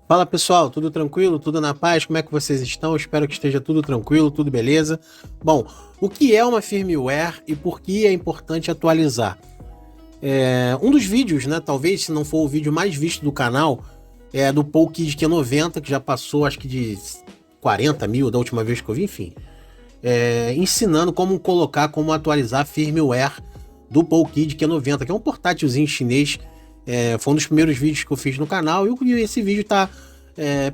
Fala pessoal, tudo tranquilo? Tudo na paz? Como é que vocês estão? Espero que esteja tudo tranquilo, tudo beleza. Bom, o que é uma firmware e por que é importante atualizar? Um dos vídeos, né? Talvez se não for o vídeo mais visto do canal, é do PoleKid Q90, que já passou acho que de 40 mil da última vez que eu vi, enfim. Ensinando como atualizar a firmware do PoleKid Q90, que é um portátilzinho chinês. Foi um dos primeiros vídeos que eu fiz no canal e esse vídeo tá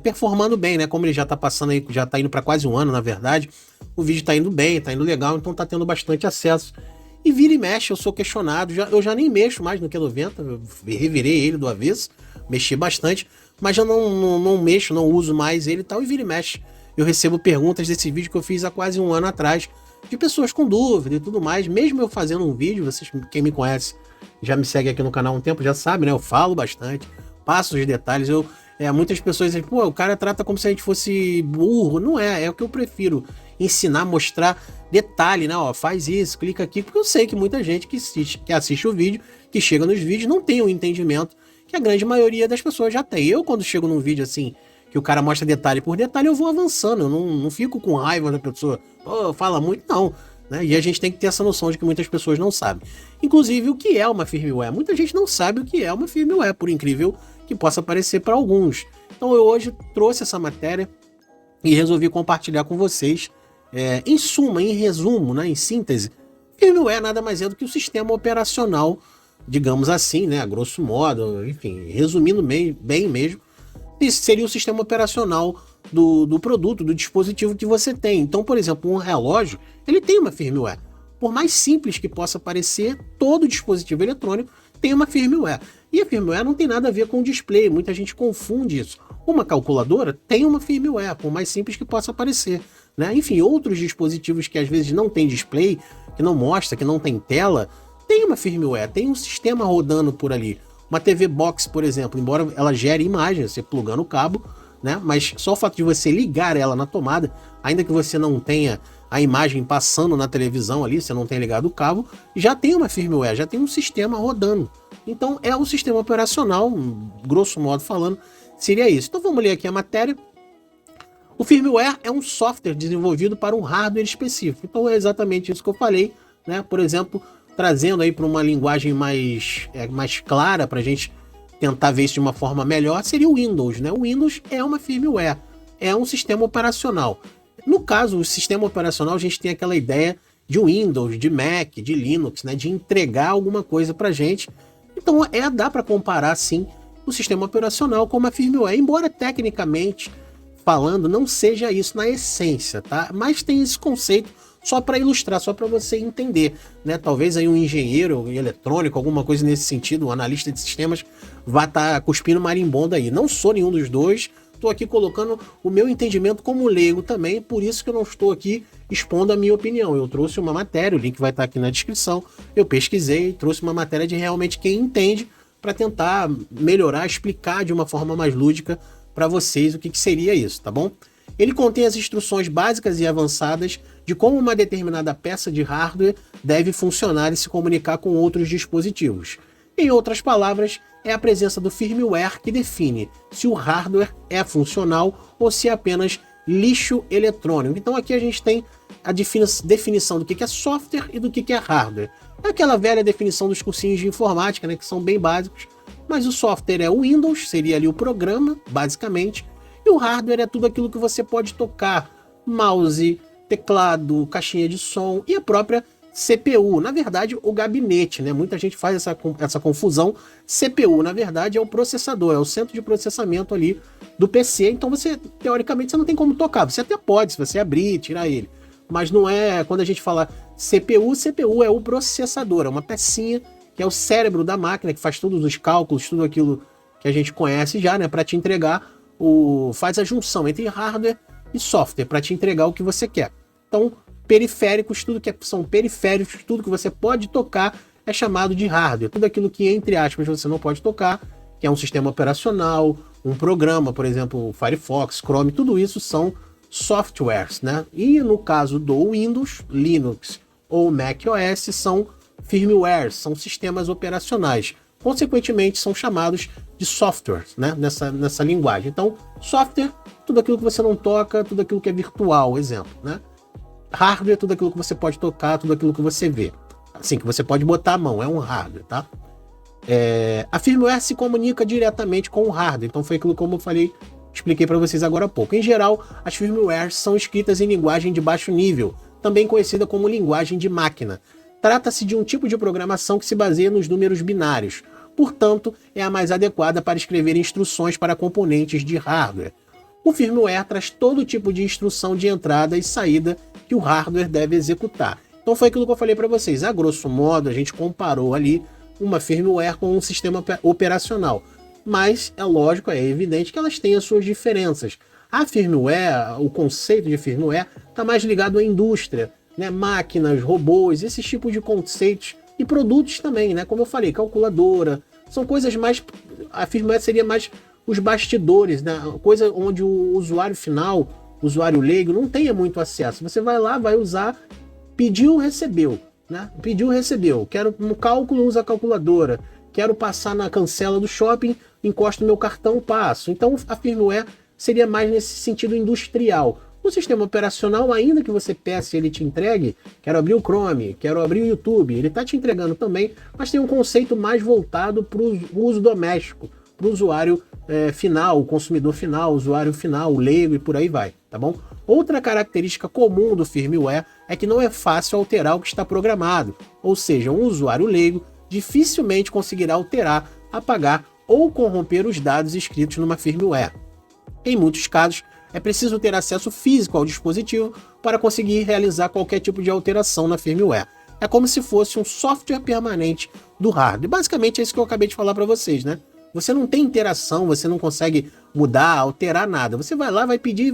performando bem, né? Como ele já tá passando aí, já tá indo para quase um ano, na verdade. O vídeo tá indo bem, tá indo legal, então tá tendo bastante acesso. E vira e mexe, eu sou questionado, eu já nem mexo mais no Q90, eu revirei ele do avesso, mexi bastante, mas já não mexo, não uso mais ele e tal, e vira e mexe. Eu recebo perguntas desse vídeo que eu fiz há quase um ano atrás, de pessoas com dúvida e tudo mais. Mesmo eu fazendo um vídeo, vocês, quem me conhece, já me segue aqui no canal há um tempo, já sabe, né? Eu falo bastante, passo os detalhes. Muitas pessoas dizem, pô, o cara trata como se a gente fosse burro. Não é o que eu prefiro ensinar, mostrar detalhe, né? Ó, faz isso, clica aqui, porque eu sei que muita gente que assiste o vídeo, que chega nos vídeos, não tem o entendimento que a grande maioria das pessoas já tem. Eu, quando chego num vídeo assim, que o cara mostra detalhe por detalhe, eu vou avançando, eu não fico com raiva da pessoa, oh, fala muito, não. Né? E a gente tem que ter essa noção de que muitas pessoas não sabem. Inclusive, o que é uma firmware? Muita gente não sabe o que é uma firmware, por incrível que possa parecer para alguns. Então eu hoje trouxe essa matéria e resolvi compartilhar com vocês. Em suma, em resumo, né, em síntese, firmware nada mais é do que o sistema operacional, digamos assim, né, a grosso modo, enfim, resumindo bem mesmo, isso seria o sistema operacional do produto, do dispositivo que você tem. Então, por exemplo, um relógio, ele tem uma firmware. Por mais simples que possa parecer, todo dispositivo eletrônico tem uma firmware. E a firmware não tem nada a ver com o display, muita gente confunde isso. Uma calculadora tem uma firmware, por mais simples que possa parecer. Né? Enfim, outros dispositivos que às vezes não tem display, que não mostra, que não tem tela, tem uma firmware, tem um sistema rodando por ali. Uma TV Box, por exemplo, embora ela gere imagem, você plugando o cabo, né? Mas só o fato de você ligar ela na tomada, ainda que você não tenha a imagem passando na televisão ali, você não tenha ligado o cabo, já tem uma firmware, já tem um sistema rodando. Então é um sistema operacional, grosso modo falando, seria isso. Então vamos ler aqui a matéria. O firmware é um software desenvolvido para um hardware específico. Então é exatamente isso que eu falei, né? Por exemplo, trazendo aí para uma linguagem mais clara para a gente tentar ver isso de uma forma melhor, seria o Windows, né? O Windows é uma firmware, é um sistema operacional. No caso, o sistema operacional, a gente tem aquela ideia de Windows, de Mac, de Linux, né? De entregar alguma coisa para a gente. Então dá para comparar sim o sistema operacional com uma firmware, embora tecnicamente falando não seja isso na essência, tá? Mas tem esse conceito só para ilustrar, só para você entender, né? Talvez aí um engenheiro eletrônico, alguma coisa nesse sentido, um analista de sistemas, vá estar cuspindo marimbondo aí. Não sou nenhum dos dois, estou aqui colocando o meu entendimento como leigo também, por isso que eu não estou aqui expondo a minha opinião. Eu trouxe uma matéria, o link vai estar aqui na descrição, eu pesquisei, trouxe uma matéria de realmente quem entende, para tentar melhorar, explicar de uma forma mais lúdica para vocês o que seria isso, tá bom? Ele contém as instruções básicas e avançadas de como uma determinada peça de hardware deve funcionar e se comunicar com outros dispositivos. Em outras palavras, é a presença do firmware que define se o hardware é funcional ou se é apenas lixo eletrônico. Então aqui a gente tem a definição do que é software e do que é hardware. É aquela velha definição dos cursinhos de informática, né, que são bem básicos, mas o software é o Windows, seria ali o programa, basicamente, e o hardware é tudo aquilo que você pode tocar, mouse, teclado, caixinha de som e a própria CPU, na verdade o gabinete, né? Muita gente faz essa confusão. CPU, na verdade, é o processador, é o centro de processamento ali do PC, então você, teoricamente, você não tem como tocar, você até pode, se você abrir, tirar ele, mas não é, quando a gente fala CPU é o processador, é uma pecinha que é o cérebro da máquina, que faz todos os cálculos, tudo aquilo que a gente conhece já, né, para te entregar, faz a junção entre hardware e software, para te entregar o que você quer. Então, periféricos, tudo que são periféricos, tudo que você pode tocar é chamado de hardware. Tudo aquilo que, entre aspas, você não pode tocar, que é um sistema operacional, um programa, por exemplo, Firefox, Chrome, tudo isso são softwares, né? E no caso do Windows, Linux ou Mac OS, são firmwares, são sistemas operacionais. consequentemente são chamados de softwares, né? Nessa linguagem. Então, software, tudo aquilo que você não toca, tudo aquilo que é virtual, exemplo, né? Hardware, tudo aquilo que você pode tocar, tudo aquilo que você vê. Assim, que você pode botar a mão, é um hardware, tá? A firmware se comunica diretamente com o hardware, então foi aquilo como eu falei, expliquei para vocês agora há pouco. Em geral, as firmwares são escritas em linguagem de baixo nível, também conhecida como linguagem de máquina. Trata-se de um tipo de programação que se baseia nos números binários, portanto, é a mais adequada para escrever instruções para componentes de hardware. O firmware traz todo tipo de instrução de entrada e saída que o hardware deve executar. Então foi aquilo que eu falei para vocês. A grosso modo, a gente comparou ali uma firmware com um sistema operacional. Mas é lógico, é evidente que elas têm as suas diferenças. A firmware, o conceito de firmware, está mais ligado à indústria, né? Máquinas, robôs, esses tipos de conceitos e produtos também, né? Como eu falei, calculadora, são coisas mais... A firmware seria mais os bastidores, né? Coisa onde o usuário final, o usuário leigo, não tenha muito acesso. Você vai lá, vai usar, pediu, recebeu, né? Pediu, recebeu. Quero um cálculo, usa a calculadora. Quero passar na cancela do shopping, encosto meu cartão, passo. Então a firmware seria mais nesse sentido industrial. O sistema operacional, ainda que você peça e ele te entregue, quero abrir o Chrome, quero abrir o YouTube, ele está te entregando também, mas tem um conceito mais voltado para o uso doméstico, para o usuário final, o consumidor final, o usuário final, o leigo e por aí vai, tá bom? Outra característica comum do firmware é que não é fácil alterar o que está programado, ou seja, um usuário leigo dificilmente conseguirá alterar, apagar ou corromper os dados escritos numa firmware. Em muitos casos, é preciso ter acesso físico ao dispositivo para conseguir realizar qualquer tipo de alteração na firmware. É como se fosse um software permanente do hardware. Basicamente é isso que eu acabei de falar para vocês, né? Você não tem interação, você não consegue mudar, alterar nada. Você vai lá, vai pedir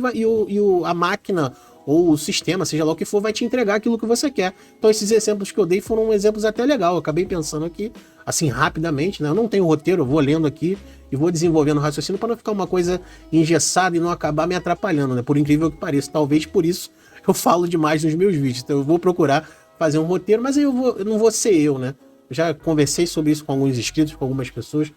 a máquina ou o sistema, seja lá o que for, vai te entregar aquilo que você quer. Então esses exemplos que eu dei foram exemplos até legais. Eu acabei pensando aqui, assim, rapidamente, né? Eu não tenho roteiro, eu vou lendo aqui e vou desenvolvendo o raciocínio para não ficar uma coisa engessada e não acabar me atrapalhando, né? Por incrível que pareça. Talvez por isso eu falo demais nos meus vídeos. Então eu vou procurar fazer um roteiro, mas aí eu não vou ser eu, né? Eu já conversei sobre isso com alguns inscritos, com algumas pessoas.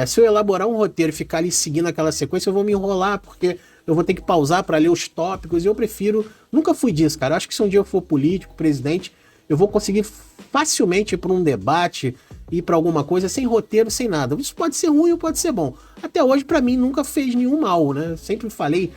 Se eu elaborar um roteiro e ficar ali seguindo aquela sequência, eu vou me enrolar, porque eu vou ter que pausar para ler os tópicos, e eu prefiro... Nunca fui disso, cara. Eu acho que se um dia eu for político, presidente, eu vou conseguir facilmente ir para um debate, ir para alguma coisa, sem roteiro, sem nada. Isso pode ser ruim ou pode ser bom. Até hoje, para mim, nunca fez nenhum mal, né? Sempre falei,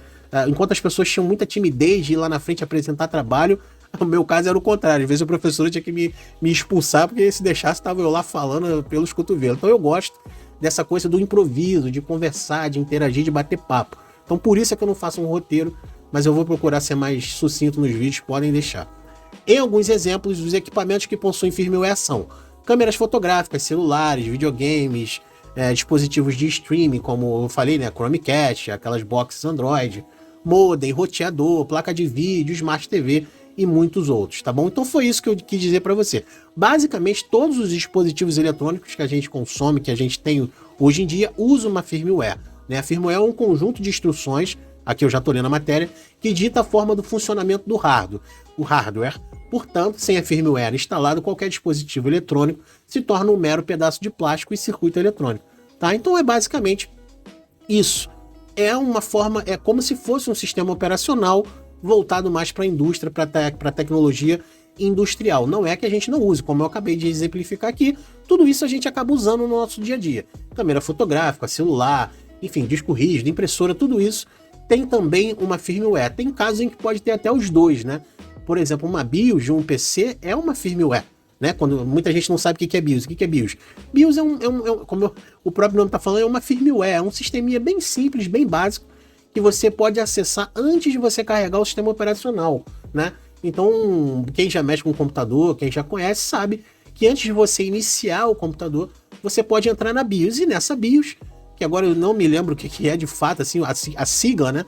enquanto as pessoas tinham muita timidez de ir lá na frente apresentar trabalho, o meu caso era o contrário. Às vezes o professor tinha que me expulsar, porque se deixasse, estava eu lá falando pelos cotovelos. Então eu gosto dessa coisa do improviso, de conversar, de interagir, de bater papo. Então por isso é que eu não faço um roteiro, mas eu vou procurar ser mais sucinto nos vídeos, podem deixar. Em alguns exemplos, os equipamentos que possuem firmware são câmeras fotográficas, celulares, videogames, dispositivos de streaming, como eu falei, né, Chromecast, aquelas boxes Android, modem, roteador, placa de vídeo, Smart TV e muitos outros, tá bom? Então foi isso que eu quis dizer para você. Basicamente, todos os dispositivos eletrônicos que a gente consome, que a gente tem hoje em dia, usam uma firmware, né? A firmware é um conjunto de instruções, aqui eu já estou lendo a matéria, que dita a forma do funcionamento do hardware. Portanto, sem a firmware instalado, qualquer dispositivo eletrônico se torna um mero pedaço de plástico e circuito eletrônico, tá? Então é basicamente isso. É uma forma, é como se fosse um sistema operacional voltado mais para a indústria, para a tecnologia industrial. Não é que a gente não use, como eu acabei de exemplificar aqui, tudo isso a gente acaba usando no nosso dia a dia. Câmera fotográfica, celular, enfim, disco rígido, impressora, tudo isso tem também uma firmware. Tem casos em que pode ter até os dois, né? Por exemplo, uma BIOS de um PC é uma firmware, né? Quando muita gente não sabe o que é BIOS. O que é BIOS? BIOS como o próprio nome está falando, é uma firmware, é um sisteminha bem simples, bem básico, que você pode acessar antes de você carregar o sistema operacional, né? Então, quem já mexe com o computador, quem já conhece, sabe que antes de você iniciar o computador, você pode entrar na BIOS, e nessa BIOS, que agora eu não me lembro o que é de fato, assim, a sigla, né?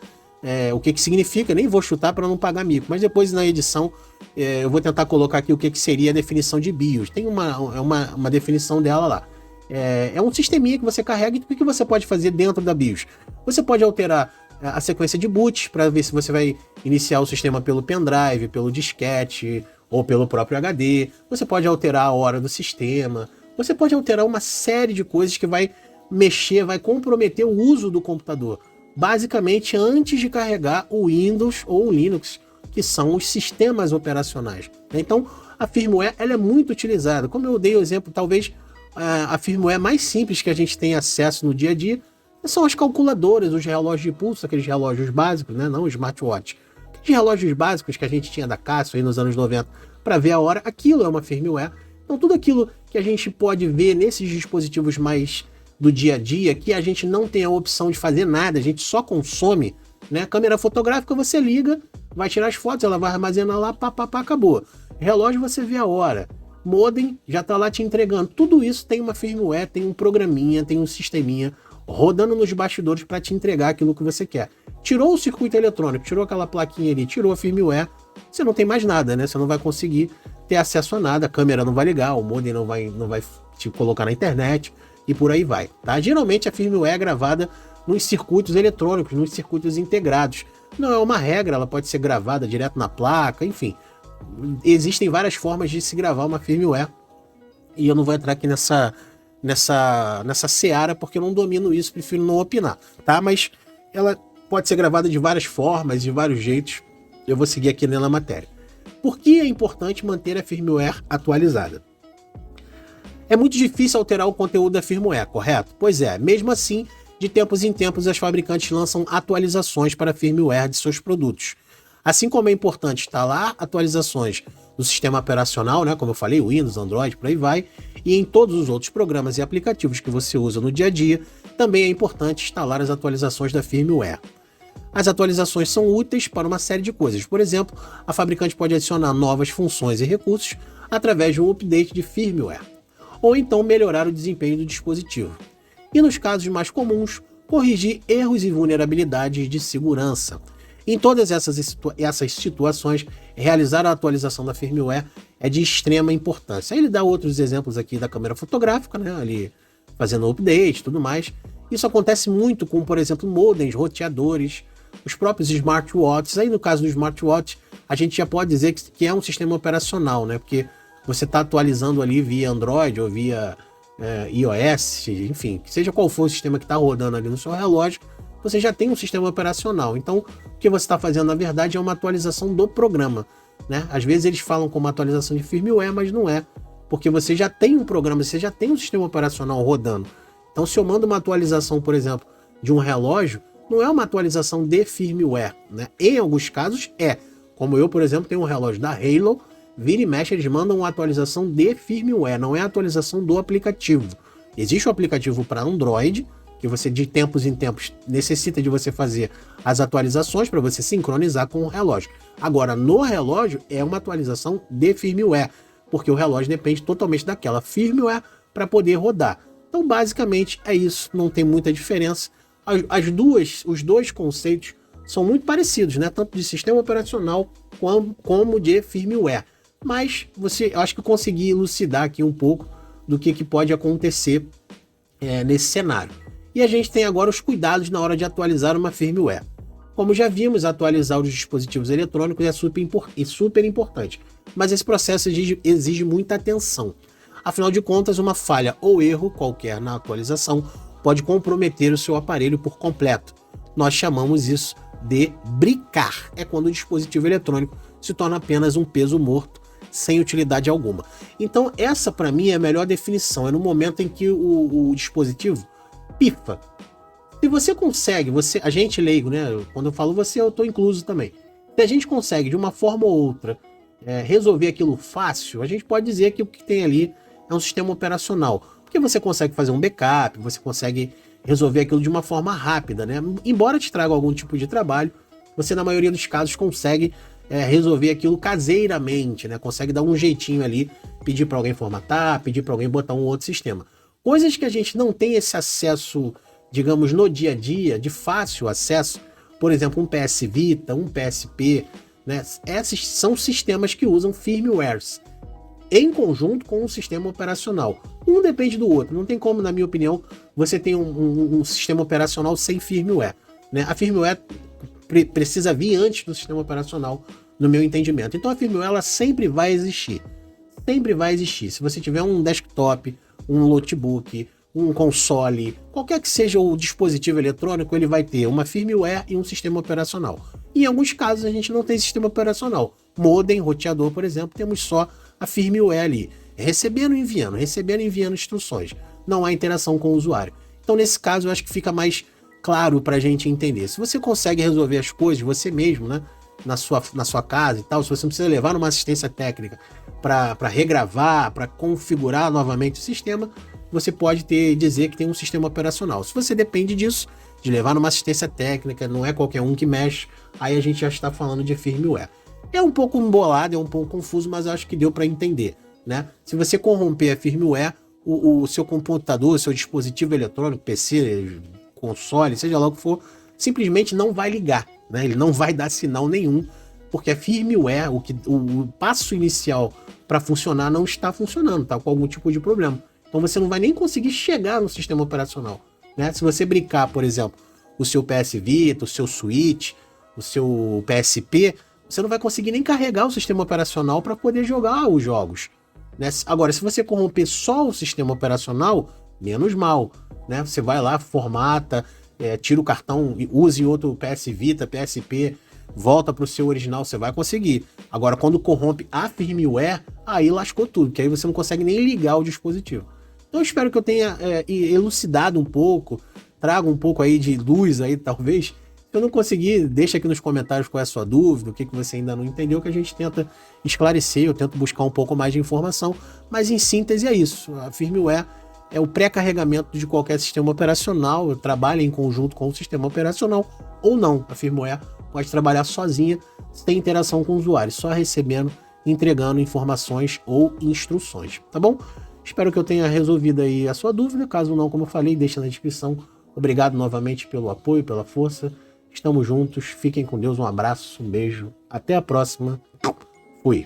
O que significa, nem vou chutar para não pagar mico, mas depois na edição eu vou tentar colocar aqui o que seria a definição de BIOS. Tem uma definição dela lá. É um sisteminha que você carrega, e o que você pode fazer dentro da BIOS? Você pode alterar a sequência de boot para ver se você vai iniciar o sistema pelo pendrive, pelo disquete ou pelo próprio HD. Você pode alterar a hora do sistema, você pode alterar uma série de coisas que vai mexer, vai comprometer o uso do computador. Basicamente, antes de carregar o Windows ou o Linux, que são os sistemas operacionais. Então, a firmware ela é muito utilizada. Como eu dei o exemplo, talvez a firmware mais simples que a gente tem acesso no dia a dia são as calculadoras, os relógios de pulso, aqueles relógios básicos, né? Não os smartwatch. Aqueles relógios básicos que a gente tinha da Casio aí nos anos 90 para ver a hora, aquilo é uma firmware. Então, tudo aquilo que a gente pode ver nesses dispositivos mais do dia a dia, que a gente não tem a opção de fazer nada, a gente só consome, né? Câmera fotográfica você liga, vai tirar as fotos, ela vai armazenar lá, acabou. Relógio você vê a hora. Modem já tá lá te entregando. Tudo isso tem uma firmware, tem um programinha, tem um sisteminha rodando nos bastidores para te entregar aquilo que você quer. Tirou o circuito eletrônico, tirou aquela plaquinha ali, tirou a firmware, você não tem mais nada, né? Você não vai conseguir ter acesso a nada, a câmera não vai ligar, o modem não vai te colocar na internet e por aí vai, tá? Geralmente a firmware é gravada nos circuitos eletrônicos, nos circuitos integrados. Não é uma regra, ela pode ser gravada direto na placa, enfim. Existem várias formas de se gravar uma firmware e eu não vou entrar aqui nessa seara porque eu não domino isso, prefiro não opinar, tá? Mas ela pode ser gravada de várias formas, de vários jeitos. Eu vou seguir aqui na matéria. Por que é importante manter a firmware atualizada? É muito difícil alterar o conteúdo da firmware, correto? Pois é, mesmo assim, de tempos em tempos as fabricantes lançam atualizações para a firmware de seus produtos. Assim como é importante instalar atualizações do sistema operacional, né, como eu falei, Windows, Android, por aí vai, e em todos os outros programas e aplicativos que você usa no dia a dia, também é importante instalar as atualizações da firmware. As atualizações são úteis para uma série de coisas. Por exemplo, a fabricante pode adicionar novas funções e recursos através de um update de firmware, ou então melhorar o desempenho do dispositivo. E nos casos mais comuns, corrigir erros e vulnerabilidades de segurança. Em todas essas situações, realizar a atualização da firmware é de extrema importância. Aí ele dá outros exemplos aqui da câmera fotográfica, né, ali fazendo update e tudo mais. Isso acontece muito com, por exemplo, modems, roteadores, os próprios smartwatches. Aí no caso do smartwatch, a gente já pode dizer que é um sistema operacional, né, porque você está atualizando ali via Android ou via iOS, enfim, seja qual for o sistema que está rodando ali no seu relógio, você já tem um sistema operacional. Então, o que você está fazendo, na verdade, é uma atualização do programa, né? Às vezes eles falam como atualização de firmware, mas não é, porque você já tem um programa, você já tem um sistema operacional rodando. Então, se eu mando uma atualização, por exemplo, de um relógio, não é uma atualização de firmware, né? Em alguns casos é, como eu, por exemplo, tenho um relógio da Halo, vira e mexe, eles mandam uma atualização de firmware, não é a atualização do aplicativo. Existe o aplicativo para Android, que você de tempos em tempos necessita de você fazer as atualizações para você sincronizar com o relógio. Agora, no relógio é uma atualização de firmware, porque o relógio depende totalmente daquela firmware para poder rodar. Então, basicamente, é isso, não tem muita diferença. Os dois conceitos são muito parecidos, né? Tanto de sistema operacional como de firmware. Mas eu acho que eu consegui elucidar aqui um pouco do que pode acontecer nesse cenário. E a gente tem agora os cuidados na hora de atualizar uma firmware. Como já vimos, atualizar os dispositivos eletrônicos é super importante, mas esse processo exige muita atenção. Afinal de contas, uma falha ou erro qualquer na atualização pode comprometer o seu aparelho por completo. Nós chamamos isso de bricar. É quando o dispositivo eletrônico se torna apenas um peso morto, sem utilidade alguma. Então, essa para mim é a melhor definição. É no momento em que o dispositivo pifa. Se você consegue, a gente leigo, né? Quando eu falo você, eu estou incluso também. Se a gente consegue, de uma forma ou outra, resolver aquilo fácil, a gente pode dizer que o que tem ali é um sistema operacional. Porque você consegue fazer um backup, você consegue resolver aquilo de uma forma rápida, né? Embora te traga algum tipo de trabalho, você, na maioria dos casos, consegue resolver aquilo caseiramente, né? Consegue dar um jeitinho ali, pedir para alguém formatar, pedir para alguém botar um outro sistema. Coisas que a gente não tem esse acesso, digamos, no dia a dia, de fácil acesso, por exemplo, um PS Vita, um PSP, né? Esses são sistemas que usam firmwares em conjunto com um sistema operacional. Um depende do outro. Não tem como, na minha opinião, você ter um sistema operacional sem firmware, né? A firmware precisa vir antes do sistema operacional, no meu entendimento. Então a firmware ela sempre vai existir. Sempre vai existir. Se você tiver um desktop, um notebook, um console, qualquer que seja o dispositivo eletrônico, ele vai ter uma firmware e um sistema operacional. Em alguns casos a gente não tem sistema operacional. Modem, roteador, por exemplo, temos só a firmware ali, recebendo e enviando instruções. Não há interação com o usuário. Então nesse caso eu acho que fica mais claro para a gente entender. Se você consegue resolver as coisas você mesmo, né, na sua casa e tal, se você não precisa levar numa assistência técnica para regravar, para configurar novamente o sistema, você pode dizer que tem um sistema operacional. Se você depende disso, de levar numa assistência técnica, não é qualquer um que mexe, aí a gente já está falando de firmware. É um pouco embolado, é um pouco confuso, mas eu acho que deu para entender, né? Se você corromper a firmware, o seu computador, o seu dispositivo eletrônico, PC, console, seja lá o que for, simplesmente não vai ligar, né? Ele não vai dar sinal nenhum, porque a firmware, o passo inicial para funcionar não está funcionando, tá com algum tipo de problema. Então você não vai nem conseguir chegar no sistema operacional, né? Se você brincar, por exemplo, o seu PS Vita, o seu Switch, o seu PSP, você não vai conseguir nem carregar o sistema operacional para poder jogar os jogos, né? Agora, se você corromper só o sistema operacional, menos mal, né? Você vai lá, formata, tira o cartão, use outro PS Vita, PSP, volta para o seu original, você vai conseguir. Agora, quando corrompe a firmware, aí lascou tudo, que aí você não consegue nem ligar o dispositivo. Então eu espero que eu tenha elucidado um pouco, trago um pouco aí de luz aí, talvez. Se eu não conseguir, deixa aqui nos comentários qual é a sua dúvida, o que você ainda não entendeu, que a gente tenta esclarecer, eu tento buscar um pouco mais de informação, mas em síntese é isso. A firmware é o pré-carregamento de qualquer sistema operacional, trabalha em conjunto com o sistema operacional ou não. A firmware pode trabalhar sozinha, sem interação com o usuário, só recebendo, entregando informações ou instruções, tá bom? Espero que eu tenha resolvido aí a sua dúvida, caso não, como eu falei, deixa na descrição. Obrigado novamente pelo apoio, pela força. Estamos juntos, fiquem com Deus, um abraço, um beijo, até a próxima. Fui.